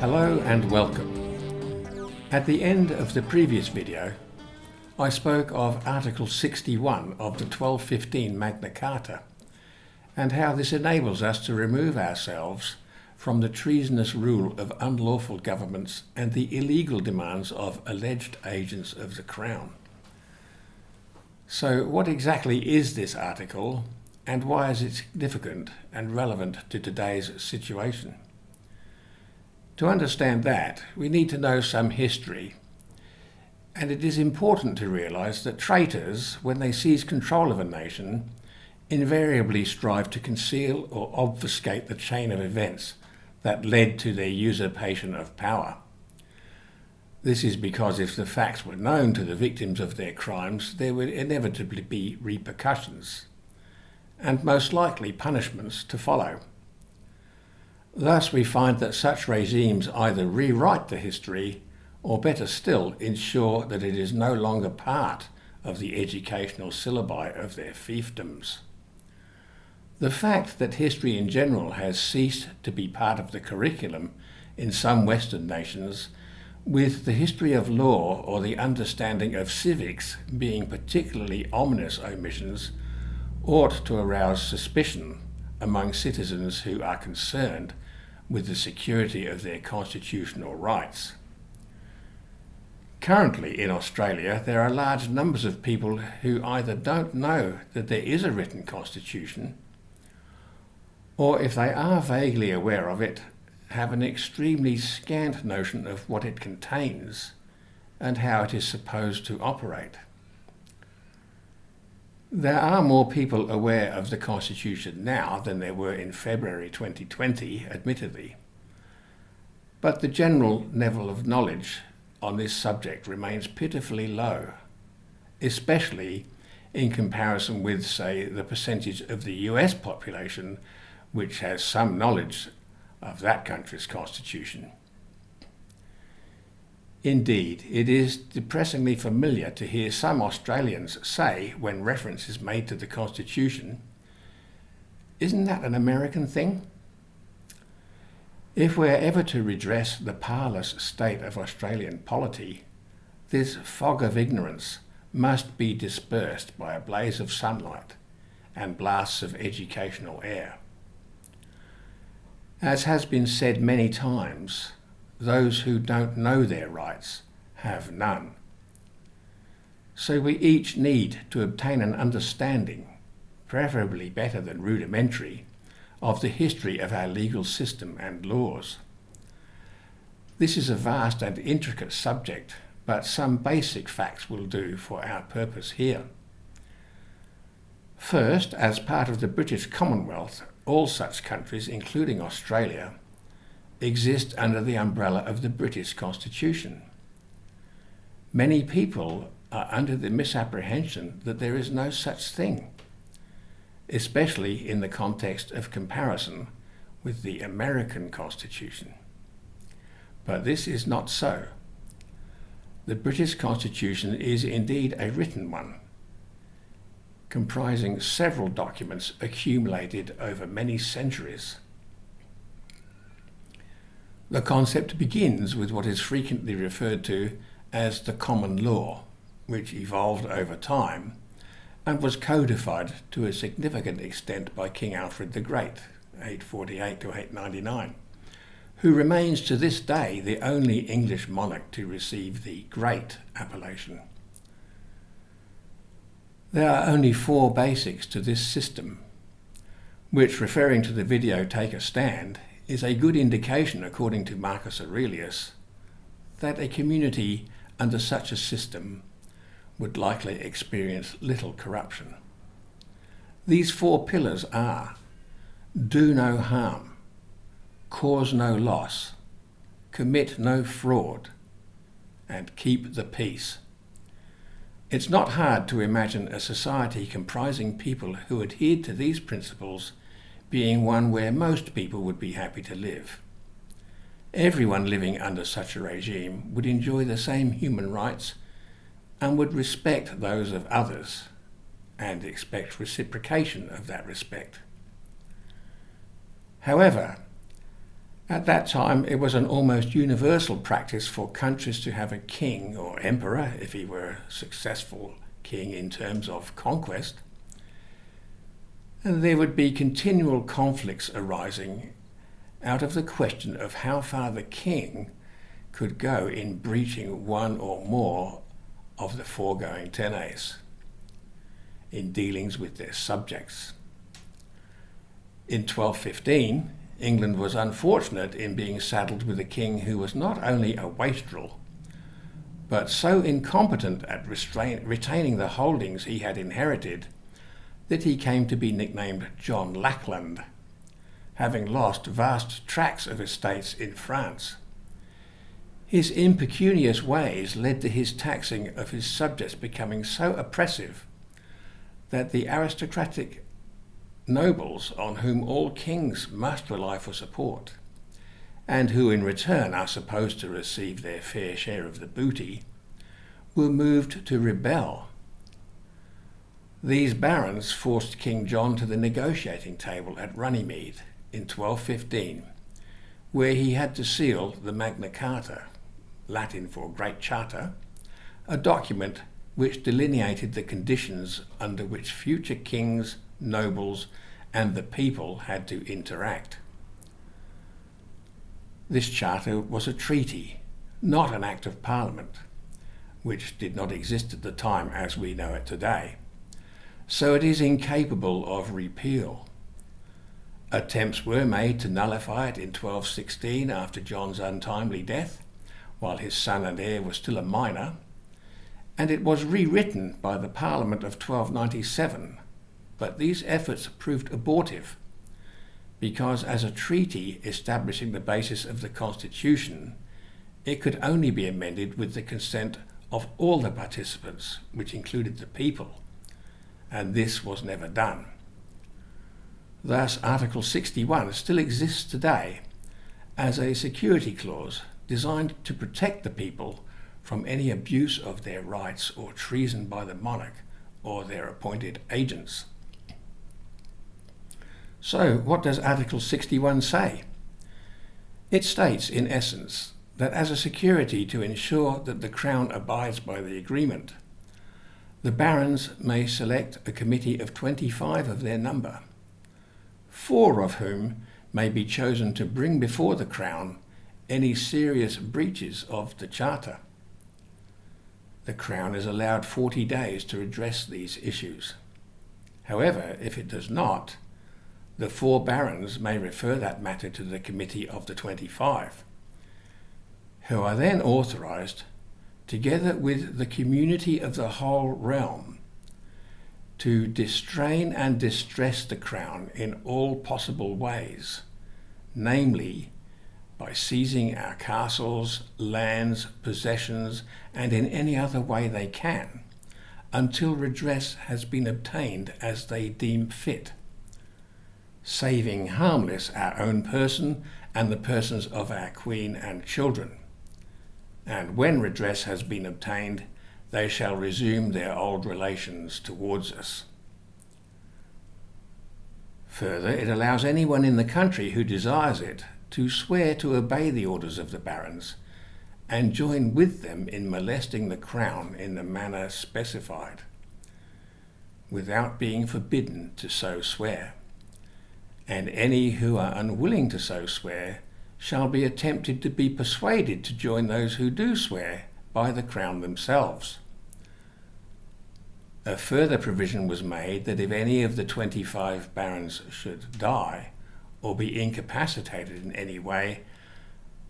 Hello and welcome. At the end of the previous video, I spoke of Article 61 of the 1215 Magna Carta and how this enables us to remove ourselves from the treasonous rule of unlawful governments and the illegal demands of alleged agents of the Crown. So what exactly is this article and why is it significant and relevant to today's situation? To understand that, we need to know some history, and it is important to realise that traitors, when they seize control of a nation, invariably strive to conceal or obfuscate the chain of events that led to their usurpation of power. This is because if the facts were known to the victims of their crimes, there would inevitably be repercussions, and most likely punishments to follow. Thus we find that such regimes either rewrite the history or, better still, ensure that it is no longer part of the educational syllabi of their fiefdoms. The fact that history in general has ceased to be part of the curriculum in some Western nations, with the history of law or the understanding of civics being particularly ominous omissions, ought to arouse suspicion among citizens who are concerned with the security of their constitutional rights. Currently in Australia, there are large numbers of people who either don't know that there is a written constitution, or if they are vaguely aware of it, have an extremely scant notion of what it contains and how it is supposed to operate. There are more people aware of the Constitution now than there were in February 2020, admittedly. But the general level of knowledge on this subject remains pitifully low, especially in comparison with, say, the percentage of the US population which has some knowledge of that country's constitution. Indeed, it is depressingly familiar to hear some Australians say, when reference is made to the Constitution, "Isn't that an American thing?" If we're ever to redress the parlous state of Australian polity, this fog of ignorance must be dispersed by a blaze of sunlight and blasts of educational air. As has been said many times, those who don't know their rights have none. So we each need to obtain an understanding, preferably better than rudimentary, of the history of our legal system and laws. This is a vast and intricate subject, but some basic facts will do for our purpose here. First, as part of the British Commonwealth, all such countries, including Australia, exist under the umbrella of the British Constitution. Many people are under the misapprehension that there is no such thing, especially in the context of comparison with the American Constitution. But this is not so. The British Constitution is indeed a written one, comprising several documents accumulated over many centuries. The concept begins with what is frequently referred to as the common law, which evolved over time and was codified to a significant extent by King Alfred the Great, 848 to 899, who remains to this day the only English monarch to receive the Great appellation. There are only 4 basics to this system, which, referring to the video Take a Stand, is a good indication, according to Marcus Aurelius, that a community under such a system would likely experience little corruption. These 4 pillars are: do no harm, cause no loss, commit no fraud, and keep the peace. It's not hard to imagine a society comprising people who adhered to these principles being one where most people would be happy to live. Everyone living under such a regime would enjoy the same human rights and would respect those of others and expect reciprocation of that respect. However, At that time, it was an almost universal practice for countries to have a king or emperor, if he were a successful king in terms of conquest. And there would be continual conflicts arising out of the question of how far the king could go in breaching one or more of the foregoing tenes in dealings with their subjects. In 1215, England was unfortunate in being saddled with a king who was not only a wastrel, but so incompetent at retaining the holdings he had inherited that he came to be nicknamed John Lackland, having lost vast tracts of estates in France. His impecunious ways led to his taxing of his subjects becoming so oppressive that the aristocratic nobles, on whom all kings must rely for support, and who in return are supposed to receive their fair share of the booty, were moved to rebel. These barons forced King John to the negotiating table at Runnymede in 1215, where he had to seal the Magna Carta, Latin for Great Charter, a document which delineated the conditions under which future kings, nobles, and the people had to interact. This charter was a treaty, not an act of Parliament, which did not exist at the time as we know it today, so it is incapable of repeal. Attempts were made to nullify it in 1216 after John's untimely death, while his son and heir was still a minor, and it was rewritten by the Parliament of 1297, but these efforts proved abortive, because as a treaty establishing the basis of the Constitution, it could only be amended with the consent of all the participants, which included the people, and this was never done. Thus, Article 61 still exists today as a security clause designed to protect the people from any abuse of their rights or treason by the monarch or their appointed agents. So, what does Article 61 say? It states, in essence, that as a security to ensure that the Crown abides by the agreement, the barons may select a committee of 25 of their number, 4 of whom may be chosen to bring before the Crown any serious breaches of the Charter. The Crown is allowed 40 days to address these issues. However, if it does not, the 4 barons may refer that matter to the Committee of the 25, who are then authorised, together with the community of the whole realm, to distrain and distress the Crown in all possible ways, namely by seizing our castles, lands, possessions, and in any other way they can, until redress has been obtained as they deem fit, saving harmless our own person and the persons of our Queen and children. And when redress has been obtained, they shall resume their old relations towards us. Further, it allows anyone in the country who desires it to swear to obey the orders of the barons and join with them in molesting the Crown in the manner specified, without being forbidden to so swear. And any who are unwilling to so swear shall be attempted to be persuaded to join those who do swear by the Crown themselves. A further provision was made that if any of the 25 barons should die or be incapacitated in any way,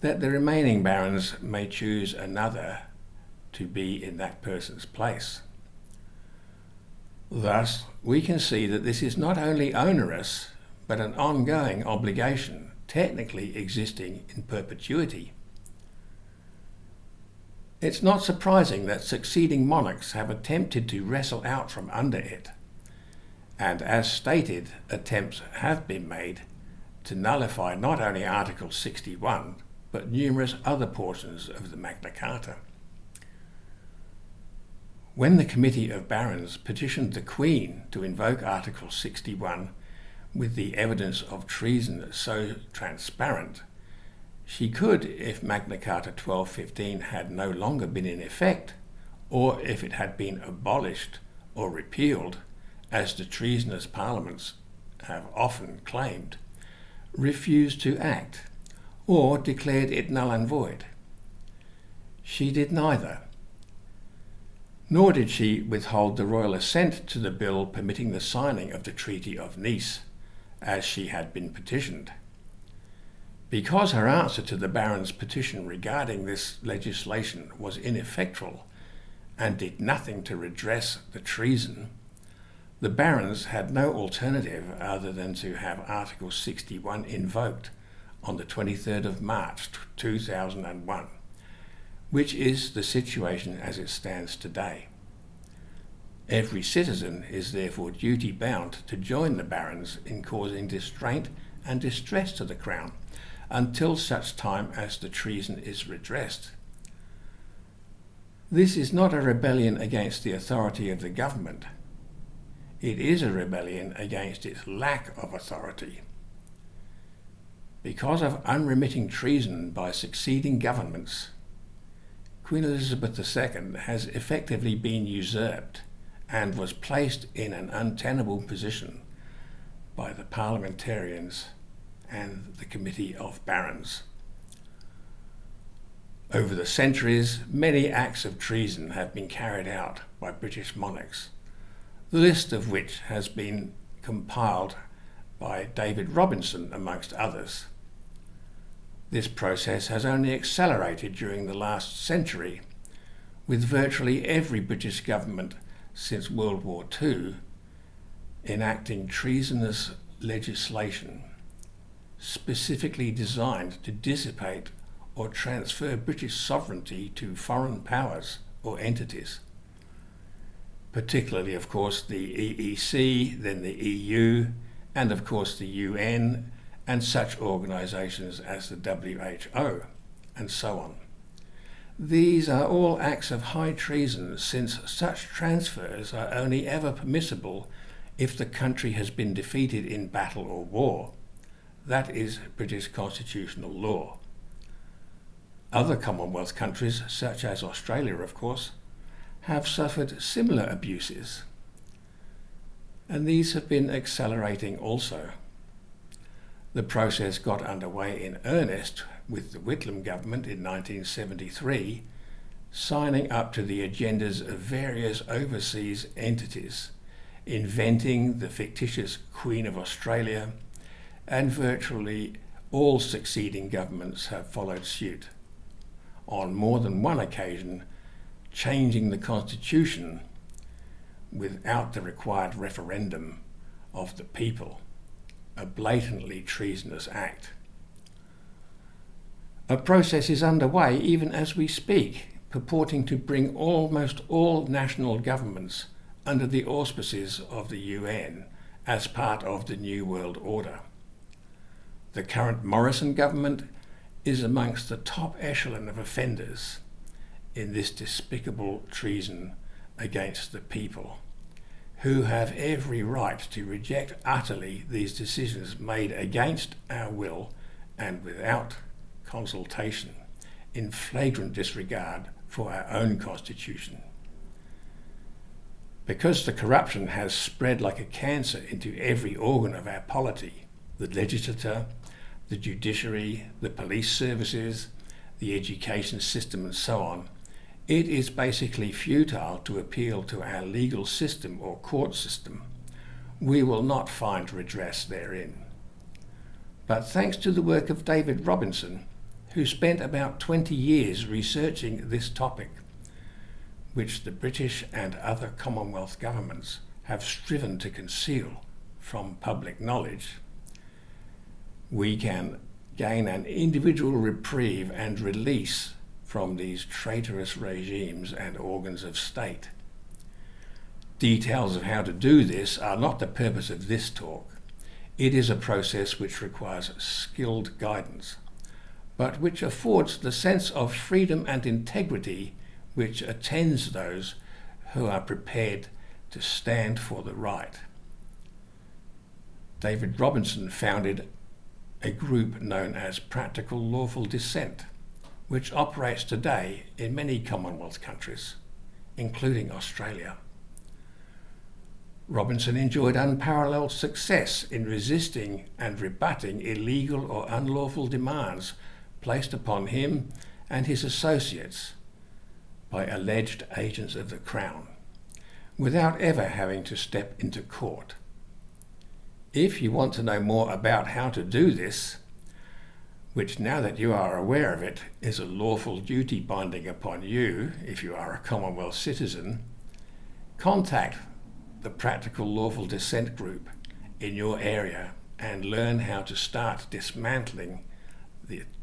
that the remaining barons may choose another to be in that person's place. Thus, we can see that this is not only onerous, but an ongoing obligation, technically existing in perpetuity. It's not surprising that succeeding monarchs have attempted to wrestle out from under it, and as stated, attempts have been made to nullify not only Article 61, but numerous other portions of the Magna Carta. When the Committee of Barons petitioned the Queen to invoke Article 61 with the evidence of treason so transparent, She could, if Magna Carta 1215 had no longer been in effect, or if it had been abolished or repealed, as the treasonous parliaments have often claimed, refused to act, or declared it null and void. She did neither. Nor did she withhold the royal assent to the bill permitting the signing of the Treaty of Nice, as she had been petitioned. Because her answer to the barons' petition regarding this legislation was ineffectual and did nothing to redress the treason, the barons had no alternative other than to have Article 61 invoked on the 23rd of March 2001, which is the situation as it stands today. Every citizen is therefore duty-bound to join the barons in causing distraint and distress to the Crown until such time as the treason is redressed. This is not a rebellion against the authority of the government. It is a rebellion against its lack of authority. Because of unremitting treason by succeeding governments, Queen Elizabeth II has effectively been usurped and was placed in an untenable position by the parliamentarians and the Committee of Barons. Over the centuries, many acts of treason have been carried out by British monarchs, the list of which has been compiled by David Robinson, amongst others. This process has only accelerated during the last century, with virtually every British government since World War II enacting treasonous legislation specifically designed to dissipate or transfer British sovereignty to foreign powers or entities, particularly, of course, the EEC, then the EU, and of course the UN, and such organisations as the WHO, and so on. These are all acts of high treason, since such transfers are only ever permissible if the country has been defeated in battle or war. That is British constitutional law. Other Commonwealth countries, such as Australia, of course, have suffered similar abuses, and these have been accelerating also. The process got underway in earnest with the Whitlam government in 1973, signing up to the agendas of various overseas entities, inventing the fictitious Queen of Australia, and virtually all succeeding governments have followed suit, on more than one occasion changing the constitution without the required referendum of the people, a blatantly treasonous act. A process is underway even as we speak, purporting to bring almost all national governments under the auspices of the UN as part of the New World Order. The current Morrison government is amongst the top echelon of offenders in this despicable treason against the people, who have every right to reject utterly these decisions made against our will and without consultation, in flagrant disregard for our own constitution. Because the corruption has spread like a cancer into every organ of our polity, the legislature, the judiciary, the police services, the education system, and so on, it is basically futile to appeal to our legal system or court system. We will not find redress therein. But thanks to the work of David Robinson, who spent about 20 years researching this topic, which the British and other Commonwealth governments have striven to conceal from public knowledge, we can gain an individual reprieve and release from these traitorous regimes and organs of state. Details of how to do this are not the purpose of this talk. It is a process which requires skilled guidance, but which affords the sense of freedom and integrity which attends those who are prepared to stand for the right. David Robinson founded a group known as Practical Lawful Dissent, which operates today in many Commonwealth countries, including Australia. Robinson enjoyed unparalleled success in resisting and rebutting illegal or unlawful demands placed upon him and his associates by alleged agents of the Crown, without ever having to step into court. If you want to know more about how to do this, which now that you are aware of it is a lawful duty binding upon you if you are a Commonwealth citizen, contact the Practical Lawful Dissent group in your area and learn how to start dismantling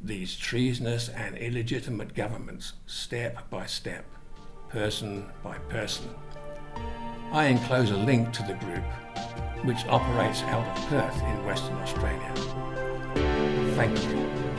these treasonous and illegitimate governments step by step, person by person. I enclose a link to the group, which operates out of Perth in Western Australia. Thank you.